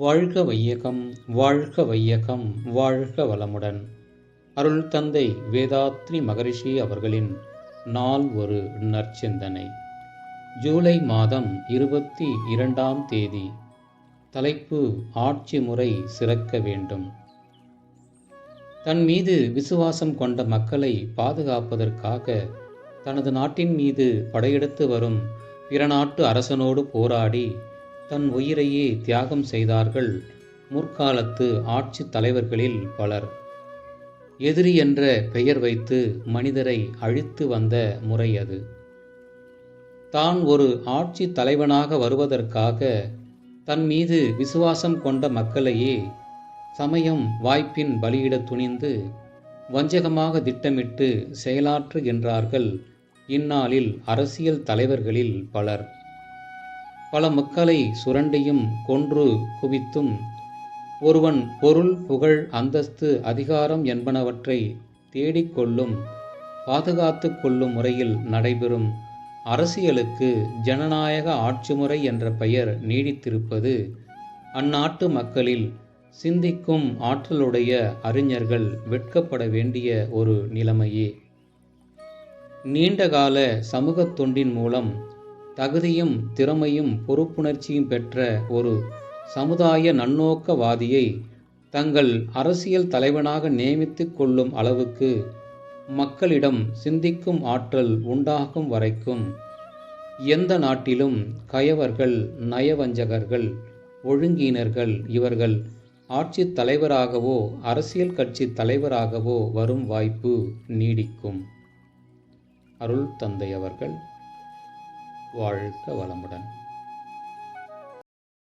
வாழ்க வையகம், வாழ்க வையகம், வாழ்க வளமுடன். அருள் தந்தை வேதாத்ரி மகரிஷி அவர்களின் நாள் ஒரு நற்சிந்தனை. ஜூலை மாதம் 22ஆம் தேதி. தலைப்பு: ஆட்சி முறை சிறக்க வேண்டும். தன் மீது விசுவாசம் கொண்ட மக்களை பாதுகாப்பதற்காக தனது நாட்டின் மீது படையெடுத்து வரும் பிற நாட்டு அரசனோடு போராடி தன் உயிரையே தியாகம் செய்தார்கள் முற்காலத்து ஆட்சி தலைவர்களில் பலர். எதிரி என்ற பெயர் வைத்து மனிதரை அழித்து வந்த முறை அது. தான் ஒரு ஆட்சி தலைவனாக வருவதற்காக தன் மீது விசுவாசம் கொண்ட மக்களையே சமயம் வாய்ப்பின் பலியிட துணிந்து வஞ்சகமாக திட்டமிட்டு செயலாற்றுகின்றார்கள் இந்நாளில் அரசியல் தலைவர்களில் பலர். பல மக்களை சுரண்டியும் கொன்று குவித்தும் ஒருவன் பொருள், புகழ், அந்தஸ்து, அதிகாரம் என்பனவற்றை தேடிக்கொள்ளும், பாதுகாத்து கொள்ளும் முறையில் நடைபெறும் அரசியலுக்கு ஜனநாயக ஆட்சிமுறை என்ற பெயர் நீடித்திருப்பது அந்நாட்டு மக்களில் சிந்திக்கும் ஆற்றலுடைய அறிஞர்கள் வெட்கப்பட வேண்டிய ஒரு நிலைமையே. நீண்டகால சமூகத் தொண்டின் மூலம் தகுதியும் திறமையும் பொறுப்புணர்ச்சியும் பெற்ற ஒரு சமுதாய நன்னோக்கவாதியை தங்கள் அரசியல் தலைவனாக நியமித்துக் கொள்ளும் அளவுக்கு மக்களிடம் சிந்திக்கும் ஆற்றல் உண்டாகும் வரைக்கும் எந்த நாட்டிலும் கயவர்கள், நயவஞ்சகர்கள், ஒழுங்கீனர்கள் இவர்கள் ஆட்சி தலைவராகவோ அரசியல் கட்சி தலைவராகவோ வரும் வாய்ப்பு நீடிக்கும். அருள் தந்தை அவர்கள் வாழ்க வளமுடன்.